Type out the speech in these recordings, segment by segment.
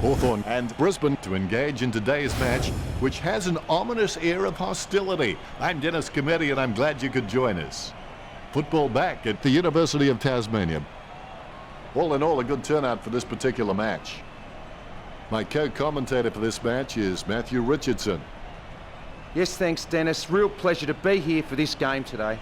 Hawthorn and Brisbane to engage in today's match, which has an ominous air of hostility. I'm Dennis Cometti and I'm glad you could join us. Football back at the University of Tasmania. All in all, a good turnout for this particular match. My co-commentator for this match is Matthew Richardson. Yes, thanks, Dennis. Real pleasure to be here for this game today.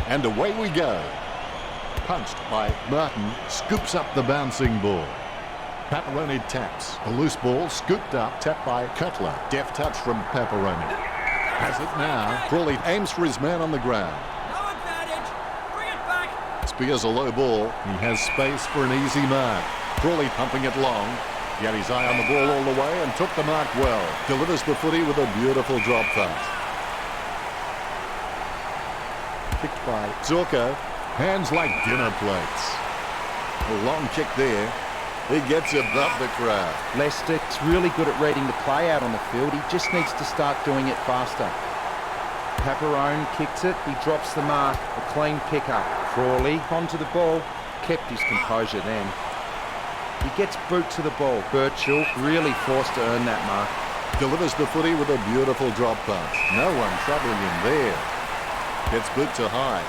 And away we go. Punched by Martin, scoops up the bouncing ball. Paparoni taps. A loose ball scooped up, tapped by Cutler. Deft touch from Paparoni. Has it now. Crawley aims for his man on the ground. No advantage. Bring it back. Spears a low ball. He has space for an easy mark. Crawley pumping it long. He had his eye on the ball all the way and took the mark well. Delivers the footy with a beautiful drop pass. Kicked by Zorko. Hands like dinner plates. A long kick there. He gets above the crowd. Leicester's really good at reading the play out on the field. He just needs to start doing it faster. Paparone kicks it. He drops the mark. A clean pick-up. Crawley onto the ball. Kept his composure then. He gets boot to the ball. Birchall really forced to earn that mark. Delivers the footy with a beautiful drop pass. No one troubling him there. Gets boot to high.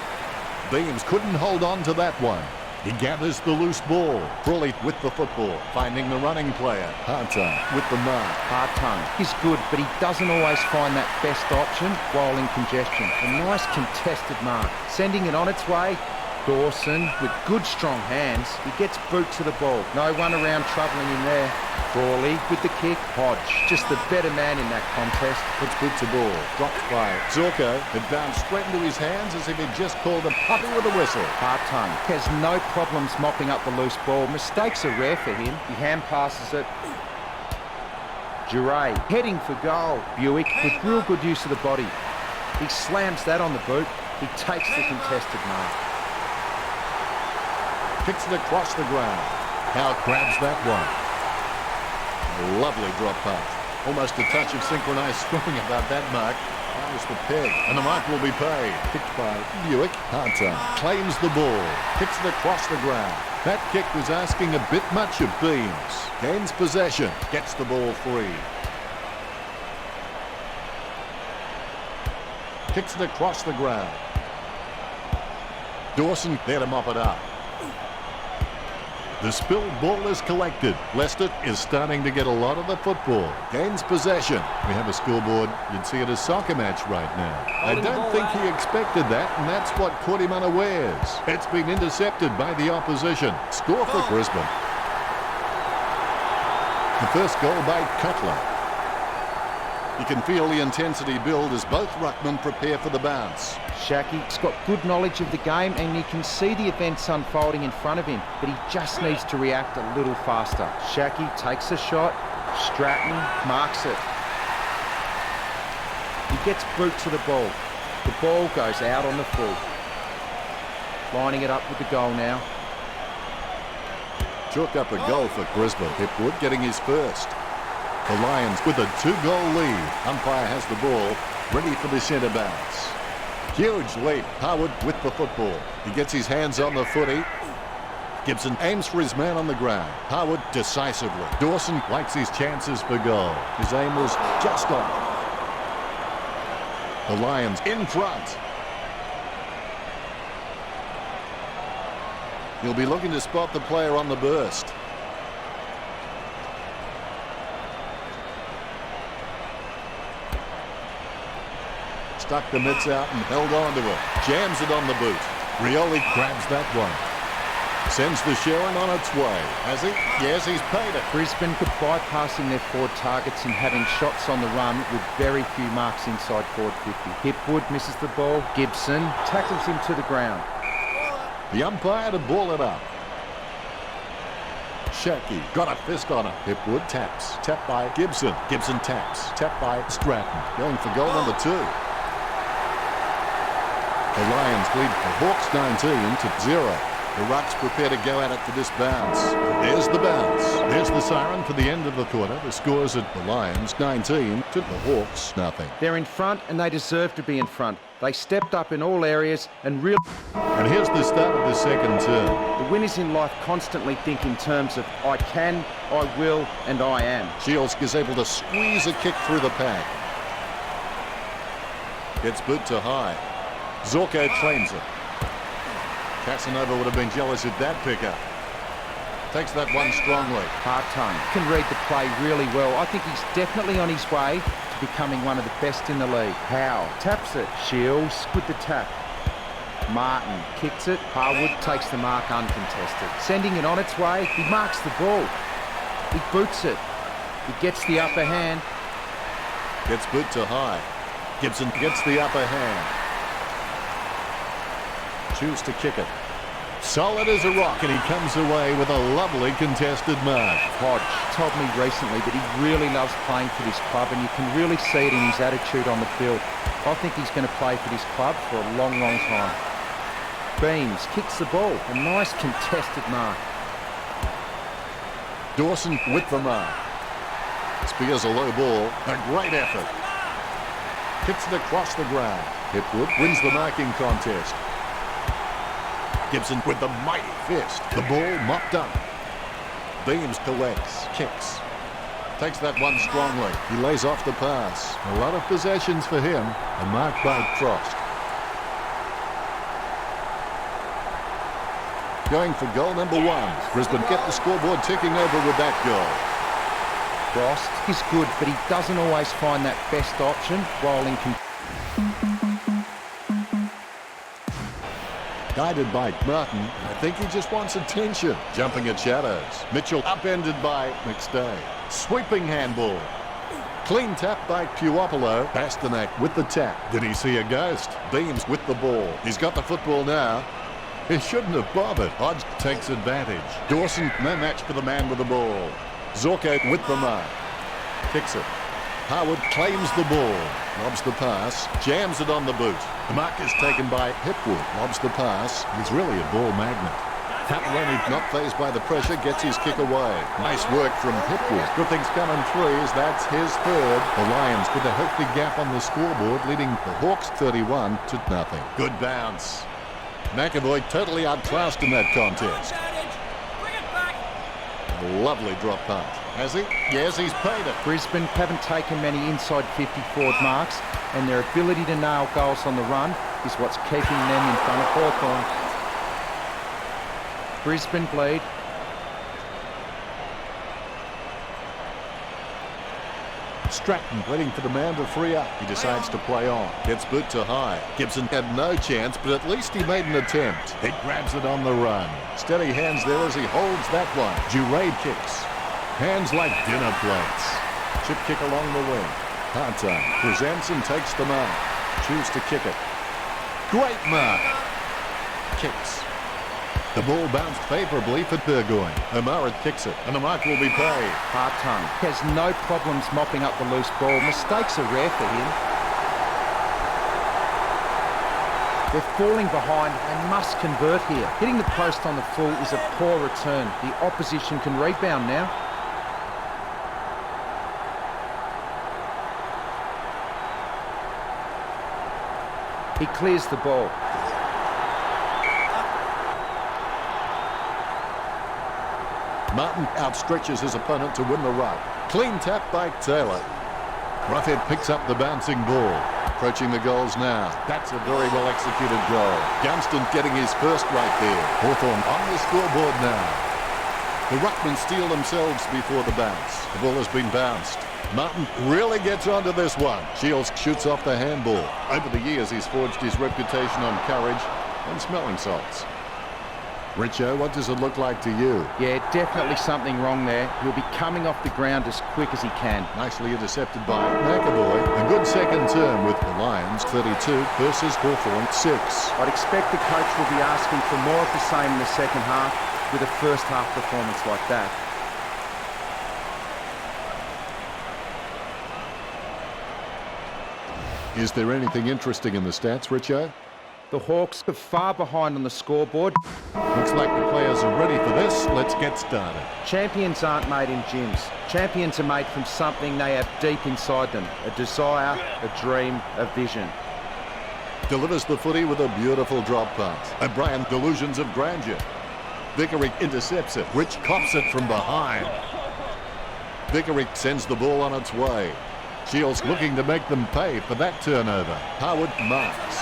Beams couldn't hold on to that one. He gathers the loose ball. Crawley with the football. Finding the running player. Hartung with the mark. Hartung is good, but he doesn't always find that best option while in congestion. A nice contested mark. Sending it on its way. Dawson with good strong hands. He gets boot to the ball. No one around troubling him there. Crawley with the kick. Hodge, just the better man in that contest. Puts boot to ball. Dropped by Zorko. It bounced straight into his hands as if he'd just called a puppy with a whistle. Hartung has no problems mopping up the loose ball. Mistakes are rare for him. He hand passes it. Duray heading for goal. Buick with real good use of the body. He slams that on the boot. He takes the contested mark. Kicks it across the ground. Howe grabs that one. A lovely drop pass. Almost a touch of synchronised scoring about that mark. Fires the peg, and the mark will be paid. Kicked by Buick. Hartung claims the ball. Kicks it across the ground. That kick was asking a bit much of Beams. Gains possession. Gets the ball free. Kicks it across the ground. Dawson there to mop it up. The spilled ball is collected. Leicester is starting to get a lot of the football. Gains possession. We have a scoreboard. You'd see it as a soccer match right now. I don't think he expected that, and that's what caught him unawares. It's been intercepted by the opposition. Score for Brisbane. The first goal by Cutler. You can feel the intensity build as both ruckmen prepare for the bounce. Shackie's got good knowledge of the game and he can see the events unfolding in front of him, but he just needs to react a little faster. Shackie takes a shot. Stratton marks it. He gets boot to the ball. The ball goes out on the full. Lining it up with the goal now. Chalk up a goal for Brisbane. Hipwood getting his first. The Lions with a 2-goal lead. Umpire has the ball, ready for the centre bounce. Huge lead. Harwood with the football. He gets his hands on the footy. Gibson aims for his man on the ground. Harwood decisively. Dawson likes his chances for goal. His aim was just off. The Lions in front. He'll be looking to spot the player on the burst. Stuck the mitts out and held on to it. Jams it on the boot. Rioli grabs that one. Sends the Sharon on its way. Has he? Yes, he's paid it. Brisbane could bypassing their forward targets and having shots on the run with very few marks inside forward 50. Hipwood misses the ball. Gibson tackles him to the ground. The umpire to ball it up. Shackey got a fist on it. Hipwood taps. Tapped by Gibson. Gibson taps. Tapped by Stratton. Going for goal number 2. The Lions lead the Hawks 19-0. The Rucks prepare to go at it for this bounce. There's the bounce. There's the siren for the end of the quarter. The scores at the Lions 19 to the Hawks nothing. They're in front and they deserve to be in front. They stepped up in all areas and really... And here's the start of the second term. The winners in life constantly think in terms of I can, I will and I am. Shields is able to squeeze a kick through the pack. Gets boot to high. Zorko claims it. Casanova would have been jealous at that pickup. Takes that one strongly. Hartung can read the play really well. I think he's definitely on his way to becoming one of the best in the league. Howe taps it. Shields with the tap. Martin kicks it. Harwood takes the mark uncontested. Sending it on its way. He marks the ball. He boots it. He gets the upper hand. Gets boot to high. Gibson gets the upper hand. Choose to kick it. Solid as a rock, and he comes away with a lovely contested mark. Hodge told me recently that he really loves playing for this club, and you can really see it in his attitude on the field. I think he's going to play for this club for a long, long time. Beams kicks the ball. A nice contested mark. Dawson with the mark. Spears a low ball. A great effort. Kicks it across the ground. Hipwood wins the marking contest. Gibson with the mighty fist. The ball mopped up. Beams collects. Kicks. Takes that one strongly. He lays off the pass. A lot of possessions for him. A mark by Frost. Going for goal number 1. Brisbane get the scoreboard ticking over with that goal. Frost is good, but he doesn't always find that best option while in control. Guided by Martin, I think he just wants attention. Jumping at shadows. Mitchell upended by McStay. Sweeping handball. Clean tap by Puopolo. Pasternak with the tap. Did he see a ghost? Beams with the ball. He's got the football now. He shouldn't have bothered. Hodge takes advantage. Dawson, no match for the man with the ball. Zorko with the mark. Kicks it. Harwood claims the ball. Lobs the pass. Jams it on the boot. The mark is taken by Hipwood. Lobs the pass. He's really a ball magnet. Tapaloni, not fazed by the pressure, gets his kick away. Nice work from Hipwood. Good things coming threes. That's his third. The Lions with a healthy gap on the scoreboard, leading the Hawks 31-0. Good bounce. McAvoy totally outclassed in that contest. A lovely drop pass. Has he? Yes, he's paid it. Brisbane haven't taken many inside 50 forward marks, and their ability to nail goals on the run is what's keeping them in front of Hawthorn. Brisbane lead. Stratton waiting for the man to free up. He decides to play on. Gets boot to high. Gibson had no chance, but at least he made an attempt. He grabs it on the run. Steady hands there as he holds that one. Jurade kicks. Hands like dinner plates. Chip kick along the wing. Hartung presents and takes the mark. Choose to kick it. Great mark. Kicks. The ball bounced favourably for Burgoyne. O'Mara kicks it, and the mark will be paid. Hartung has no problems mopping up the loose ball. Mistakes are rare for him. They're falling behind and must convert here. Hitting the post on the full is a poor return. The opposition can rebound now. He clears the ball. Martin outstretches his opponent to win the ruck. Clean tap by Taylor. Roughhead picks up the bouncing ball. Approaching the goals now. That's a very well executed goal. Gunston getting his first right there. Hawthorn on the scoreboard now. The ruckmen steal themselves before the bounce. The ball has been bounced. Martin really gets onto this one. Shields shoots off the handball. Over the years, he's forged his reputation on courage and smelling salts. Richo, what does it look like to you? Yeah, definitely something wrong there. He'll be coming off the ground as quick as he can. Nicely intercepted by McAvoy. A good second term with the Lions, 32 versus Hawthorn, 6. I'd expect the coach will be asking for more of the same in the second half with a first half performance like that. Is there anything interesting in the stats, Richo? The Hawks are far behind on the scoreboard. Looks like the players are ready for this. Let's get started. Champions aren't made in gyms. Champions are made from something they have deep inside them. A desire, a dream, a vision. Delivers the footy with a beautiful drop pass. O'Brien, delusions of grandeur. Vickery intercepts it. Rich cops it from behind. Vickery sends the ball on its way. Shields looking to make them pay for that turnover. Harwood marks.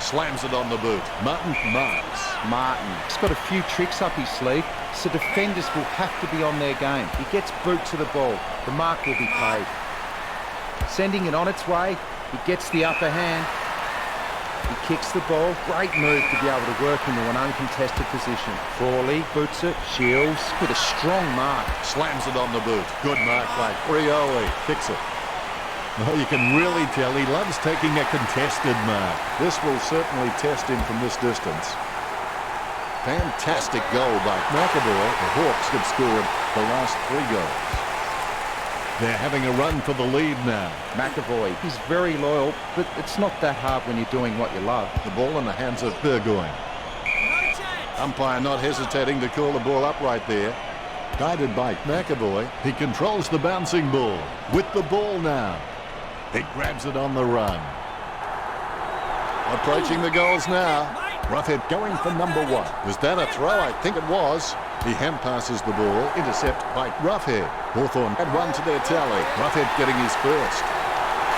Slams it on the boot. Martin marks. He's got a few tricks up his sleeve, so defenders will have to be on their game. He gets boot to the ball. The mark will be paid. Sending it on its way. He gets the upper hand. He kicks the ball. Great move to be able to work into an uncontested position. Frawley boots it. Shields with a strong mark. Slams it on the boot. Good mark by Rioli. Kicks it. Oh, you can really tell he loves taking a contested mark. This will certainly test him from this distance. Fantastic goal by McAvoy. The Hawks have scored the last 3 goals. They're having a run for the lead now. McAvoy, he's very loyal, but it's not that hard when you're doing what you love. The ball in the hands of Burgoyne. Umpire not hesitating to call the ball up right there. Guided by McAvoy, he controls the bouncing ball. With the ball now. He grabs it on the run. Approaching the goals now. Roughhead going for number 1. Was that a throw? I think it was. He hand passes the ball. Intercept by Roughhead. Hawthorn had one to their tally. Roughhead getting his first.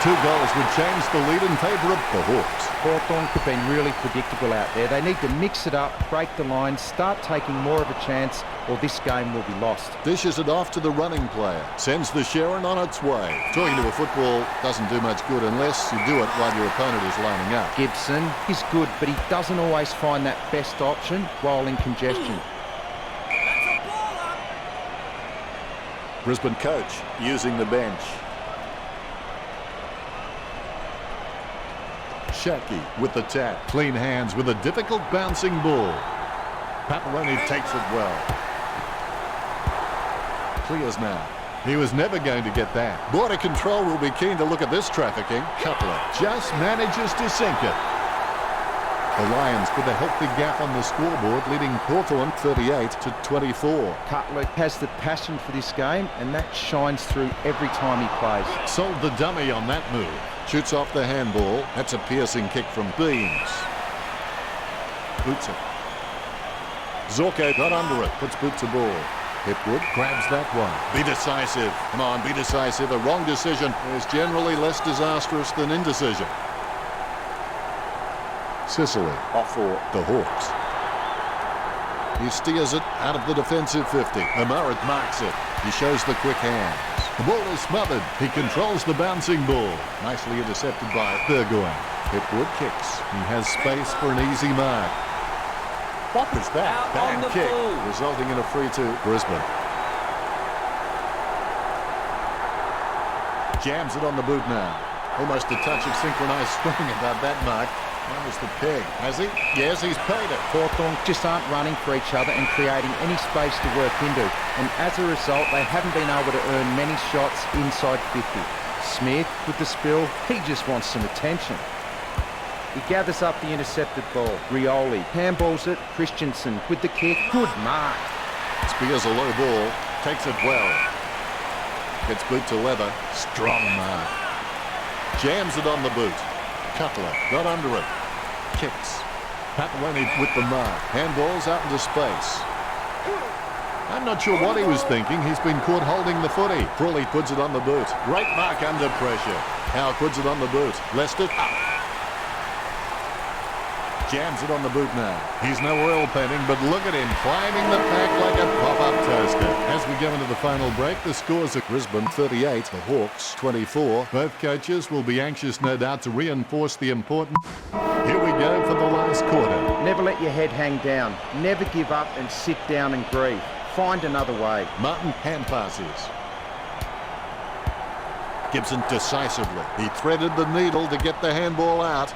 2 goals would change the lead in favour of the Hawks. Hawthorn have been really predictable out there. They need to mix it up, break the line, start taking more of a chance, or this game will be lost. Dishes it off to the running player. Sends the Sharon on its way. Talking to a football doesn't do much good unless you do it while your opponent is lining up. Gibson is good, but he doesn't always find that best option while in congestion. Brisbane coach using the bench. Shaki with the tap. Clean hands with a difficult bouncing ball. Paparoni takes it well. Clears now. He was never going to get that. Border control will be keen to look at this trafficking. Cutler just manages to sink it. The Lions with a healthy gap on the scoreboard, leading Hawthorn 38-24. Cutler has the passion for this game, and that shines through every time he plays. Sold the dummy on that move. Shoots off the handball. That's a piercing kick from Beams. Boots it. Zorko got under it. Puts boot to ball. Hipwood grabs that one. Be decisive. Come on, be decisive. A wrong decision is generally less disastrous than indecision. Sicily off for the Hawks. He steers it out of the defensive 50. Amarit marks it. He shows the quick hands. The ball is smothered. He controls the bouncing ball. Nicely intercepted by Burgoyne. Hipwood kicks. He has space for an easy mark. What was that? Bad kick, resulting in a free to Brisbane. Jams it on the boot now. Almost a touch of synchronised scoring about that mark. That was the peg. Has he? Yes, he's paid it. Hawthorn just aren't running for each other and creating any space to work into. And as a result, they haven't been able to earn many shots inside 50. Smith with the spill. He just wants some attention. He gathers up the intercepted ball. Rioli handballs it. Christensen with the kick. Good mark. Spears a low ball. Takes it well. Gets boot to leather. Strong mark. Jams it on the boot. Cutler got under it. Kicks. Paparoni with the mark. Handballs out into space. I'm not sure what he was thinking. He's been caught holding the footy. Frawley puts it on the boot. Great mark under pressure. Howe puts it on the boot. Lester up. Jams it on the boot now. He's no oil painting, but look at him climbing the pack like a pop-up toaster. As we go into the final break, the scores are Brisbane 38, the Hawks 24. Both coaches will be anxious, no doubt, to reinforce the important. Here we go for the last quarter. Never let your head hang down. Never give up and sit down and grieve. Find another way. Martin hand passes. Gibson decisively. He threaded the needle to get the handball out.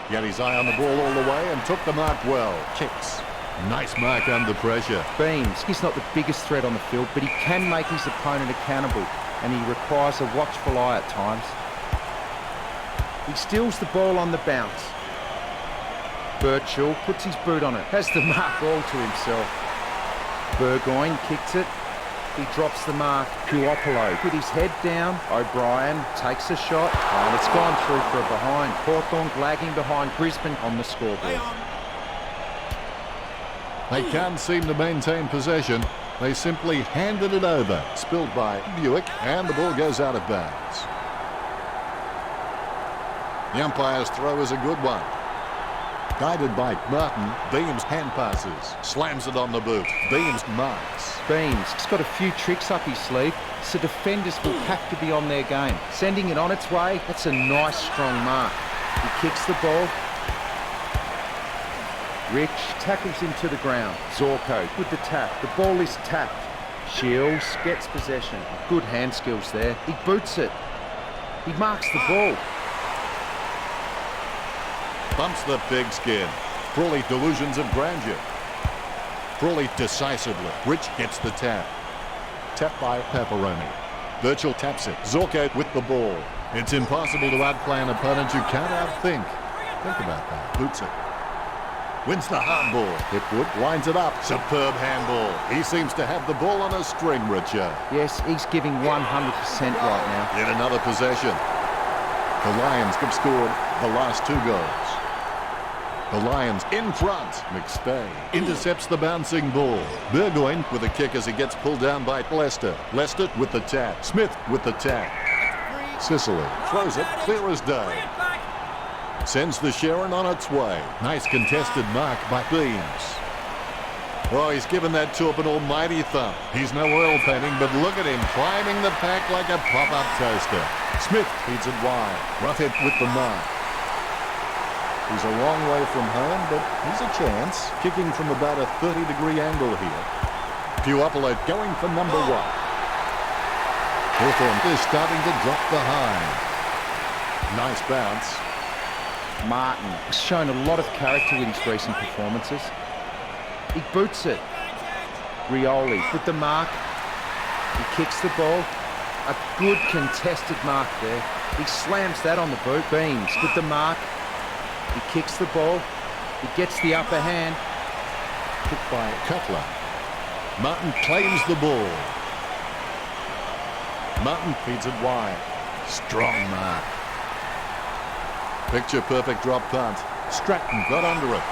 He had his eye on the ball all the way and took the mark well. Kicks. Nice mark under pressure. Beams. He's not the biggest threat on the field, but he can make his opponent accountable, and he requires a watchful eye at times. He steals the ball on the bounce. Birchall puts his boot on it. Has the mark all to himself. Burgoyne kicks it. He drops the mark. Puopolo with his head down. O'Brien takes a shot. And it's gone through for a behind. Hawthorn lagging behind Brisbane on the scoreboard. They can't seem to maintain possession. They simply handed it over. Spilled by Buick, and the ball goes out of bounds. The umpire's throw is a good one. Guided by Martin, Beams hand passes. Slams it on the boot. Beams marks. Beams. He's got a few tricks up his sleeve, so defenders will have to be on their game. Sending it on its way, that's a nice strong mark. He kicks the ball. Rich tackles him to the ground. Zorko with the tap. The ball is tapped. Shields gets possession. Good hand skills there. He boots it. He marks the ball. Bumps the pigskin. Crawley delusions of grandeur. Crawley decisively. Rich gets the tap. Tap by Pepperoni. Birchall taps it. Zorko with the ball. It's impossible to outplay an opponent you can't outthink. Think about that. Boots it. Wins the hardball. Hipwood lines it up. Superb handball. He seems to have the ball on a string, Richard. Yes, he's giving 100% right now. Yet another possession. The Lions have scored the last 2 goals. The Lions in front. McStay intercepts the bouncing ball. Burgoyne with a kick as he gets pulled down by Lester. Lester with the tap. Smith with the tap. Sicily throws it clear as day. Sends the Sharon on its way. Nice contested mark by Beams. Oh, he's given that Torp an almighty thump. He's no oil painting, but look at him climbing the pack like a pop-up toaster. Smith feeds it wide. Roughhead with the mark. He's a long way from home, but he's a chance. Kicking from about a 30-degree angle here. Puopolo going for number 1. Hawthorn is starting to drop behind. Nice bounce. Martin has shown a lot of character in his recent performances. He boots it. Rioli with the mark. He kicks the ball. A good contested mark there. He slams that on the boot. Beams with the mark. He kicks the ball. He gets the upper hand. Kicked by Cutler. Martin claims the ball. Martin feeds it wide. Strong mark. Picture perfect drop punt. Stratton got under it.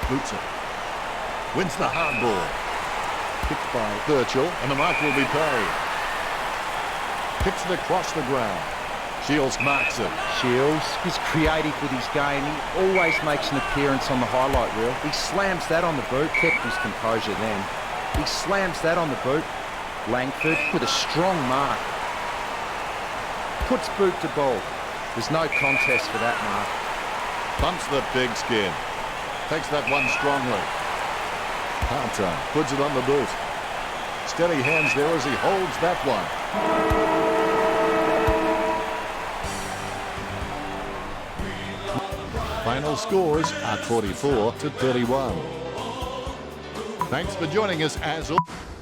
Boots it. Wins the hard ball. Kicked by Birchall, and the mark will be paid. Kicks it across the ground. Shields marks it. Shields is creative with his game. He always makes an appearance on the highlight reel. He slams that on the boot. Kept his composure then. He slams that on the boot. Langford with a strong mark. Puts boot to ball. There's no contest for that mark. Bumps the pigskin. Takes that one strongly. Hunter puts it on the boot. Steady hands there as he holds that one. Final scores are 44-31. Thanks for joining us as always.